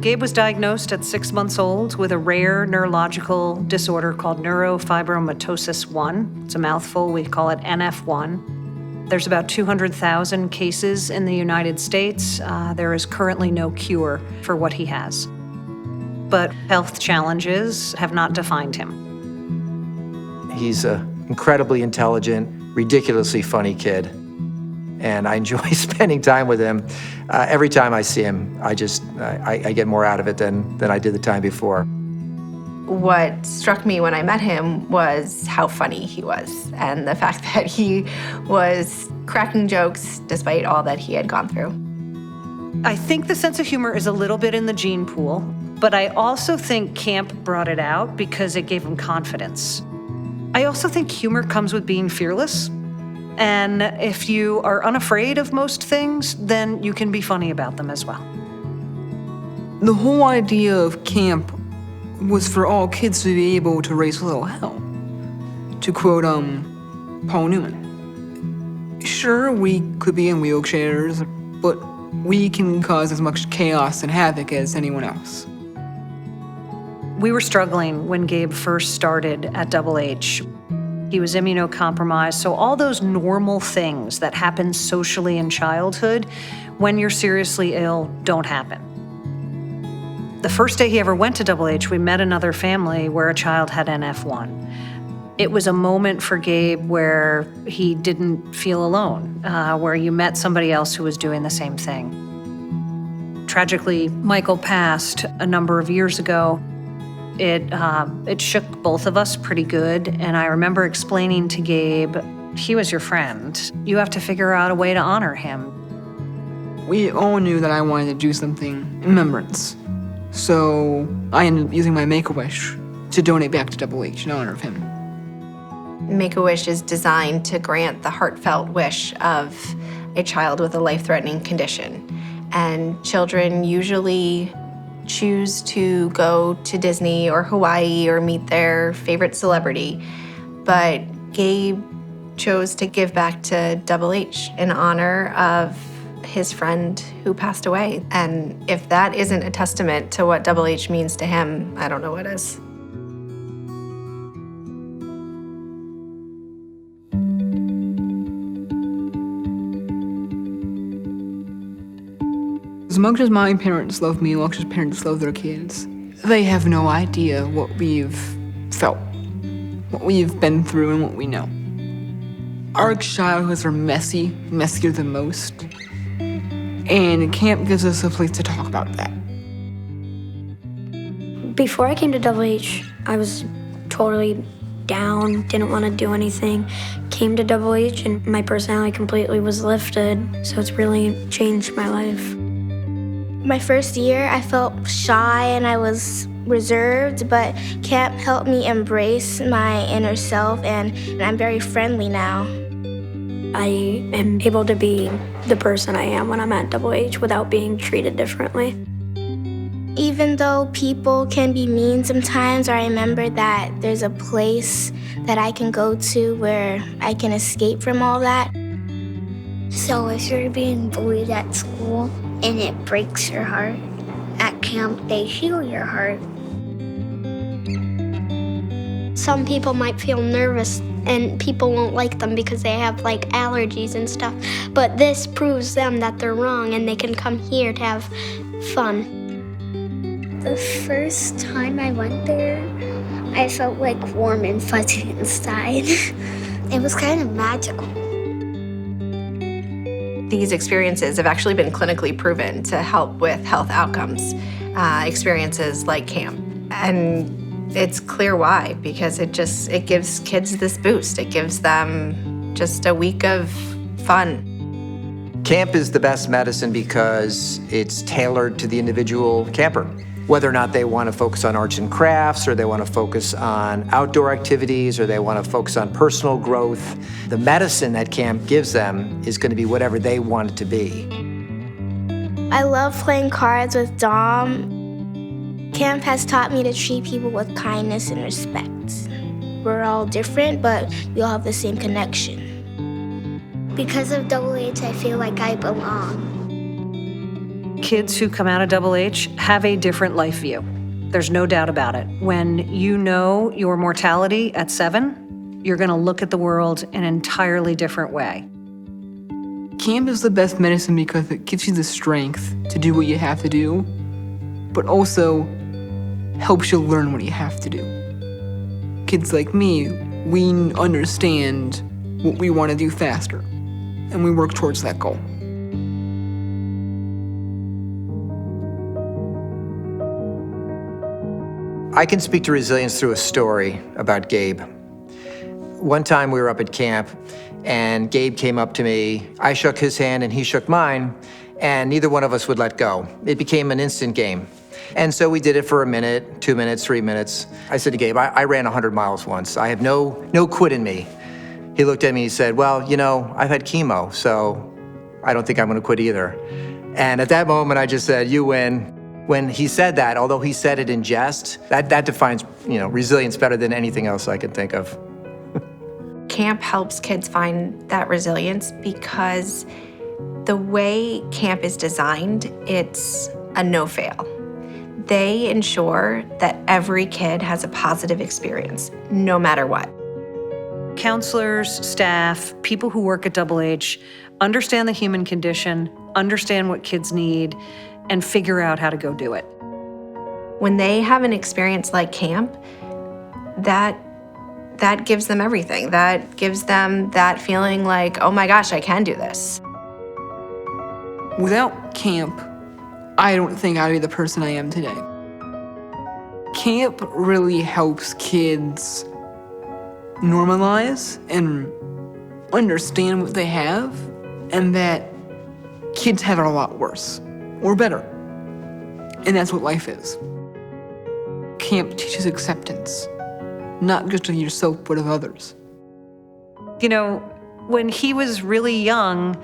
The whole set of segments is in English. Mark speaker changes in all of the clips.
Speaker 1: Gabe was diagnosed at 6 months old with a rare neurological disorder called neurofibromatosis 1. It's a mouthful. We call it NF1. There's about 200,000 cases in the United States. There is currently no cure for what he has. But health challenges have not defined him.
Speaker 2: He's an incredibly intelligent, ridiculously funny kid. And I enjoy spending time with him. Every time I see him, I get more out of it than I did the time before.
Speaker 3: What struck me when I met him was how funny he was, and the fact that he was cracking jokes despite all that he had gone through.
Speaker 1: I think the sense of humor is a little bit in the gene pool, but I also think camp brought it out because it gave him confidence. I also think humor comes with being fearless. And if you are unafraid of most things, then you can be funny about them as well.
Speaker 4: The whole idea of camp was for all kids to be able to raise a little hell. To quote Paul Newman. Sure, we could be in wheelchairs, but we can cause as much chaos and havoc as anyone else.
Speaker 1: We were struggling when Gabe first started at Double H. He was immunocompromised, so all those normal things that happen socially in childhood when you're seriously ill don't happen. The first day he ever went to Double H, we met another family where a child had NF1. It was a moment for Gabe where he didn't feel alone, where you met somebody else who was doing the same thing. Tragically, Michael passed a number of years ago. It shook both of us pretty good, and I remember explaining to Gabe, he was your friend. You have to figure out a way to honor him.
Speaker 4: We all knew that I wanted to do something in remembrance, so I ended up using my Make-A-Wish to donate back to Double H in honor of him.
Speaker 3: Make-A-Wish is designed to grant the heartfelt wish of a child with a life-threatening condition, and children usually choose to go to Disney or Hawaii or meet their favorite celebrity. But Gabe chose to give back to Double H in honor of his friend who passed away. And if that isn't a testament to what Double H means to him, I don't know what is.
Speaker 4: As much as my parents love me, as much as parents love their kids, they have no idea what we've felt, what we've been through, and what we know. Our childhoods are messy, messier than most, and camp gives us a place to talk about that.
Speaker 5: Before I came to Double H, I was totally down, didn't want to do anything. Came to Double H and my personality completely was lifted, so it's really changed my life.
Speaker 6: My first year, I felt shy and I was reserved, but camp helped me embrace my inner self, and I'm very friendly now.
Speaker 5: I am able to be the person I am when I'm at Double H without being treated differently.
Speaker 6: Even though people can be mean sometimes, I remember that there's a place that I can go to where I can escape from all that.
Speaker 7: So if you're being bullied at school and it breaks your heart, at camp they heal your heart.
Speaker 8: Some people might feel nervous and people won't like them because they have like allergies and stuff, but this proves them that they're wrong and they can come here to have fun.
Speaker 7: The first time I went there, I felt like warm and fuzzy inside. It was kind of magical.
Speaker 3: These experiences have actually been clinically proven to help with health outcomes, experiences like camp. And it's clear why, because it gives kids this boost. It gives them just a week of fun.
Speaker 2: Camp is the best medicine because it's tailored to the individual camper. Whether or not they want to focus on arts and crafts, or they want to focus on outdoor activities, or they want to focus on personal growth, the medicine that camp gives them is going to be whatever they want it to be.
Speaker 6: I love playing cards with Dom. Camp has taught me to treat people with kindness and respect. We're all different, but we all have the same connection.
Speaker 7: Because of Double H, I feel like I belong.
Speaker 1: Kids who come out of Double H have a different life view. There's no doubt about it. When you know your mortality at 7, you're going to look at the world in an entirely different way.
Speaker 4: Camp is the best medicine because it gives you the strength to do what you have to do, but also helps you learn what you have to do. Kids like me, we understand what we want to do faster, and we work towards that goal.
Speaker 2: I can speak to resilience through a story about Gabe. One time we were up at camp, and Gabe came up to me. I shook his hand and he shook mine, and neither one of us would let go. It became an instant game. And so we did it for a minute, 2 minutes, 3 minutes. I said to Gabe, I ran 100 miles once. I have no quit in me. He looked at me and he said, well, you know, I've had chemo, so I don't think I'm gonna quit either. And at that moment, I just said, you win. When he said that, although he said it in jest, that defines, resilience better than anything else I can think of.
Speaker 3: Camp helps kids find that resilience because the way camp is designed, it's a no-fail. They ensure that every kid has a positive experience, no matter what.
Speaker 1: Counselors, staff, people who work at Double H understand the human condition, understand what kids need, and figure out how to go do it.
Speaker 3: When they have an experience like camp, that gives them everything. That gives them that feeling like, oh my gosh, I can do this.
Speaker 4: Without camp, I don't think I'd be the person I am today. Camp really helps kids normalize and understand what they have, and that kids have it a lot worse or better. And that's what life is. Camp teaches acceptance, not just of yourself, but of others.
Speaker 1: When he was really young,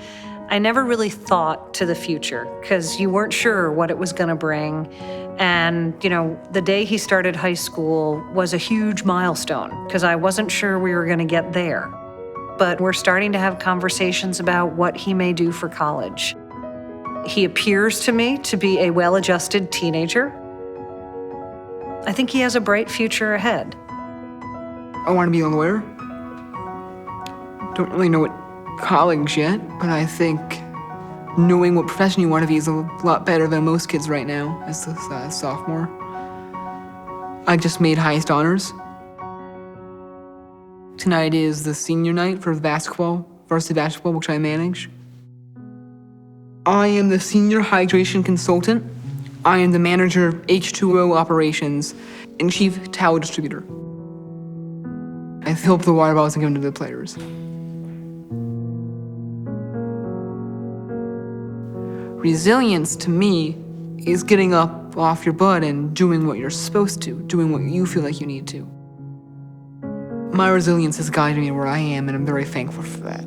Speaker 1: I never really thought to the future because you weren't sure what it was going to bring. And, the day he started high school was a huge milestone because I wasn't sure we were going to get there. But we're starting to have conversations about what he may do for college. He appears to me to be a well-adjusted teenager. I think he has a bright future ahead.
Speaker 4: I want to be a lawyer. Don't really know what college yet, but I think knowing what profession you want to be is a lot better than most kids right now as a sophomore. I just made highest honors. Tonight is the senior night for varsity basketball, which I manage. I am the senior hydration consultant. I am the manager of H2O operations and chief towel distributor. I fill up the water bottles and give them to the players. Resilience to me is getting up off your butt and doing what you're supposed to, doing what you feel like you need to. My resilience has guided me where I am, and I'm very thankful for that.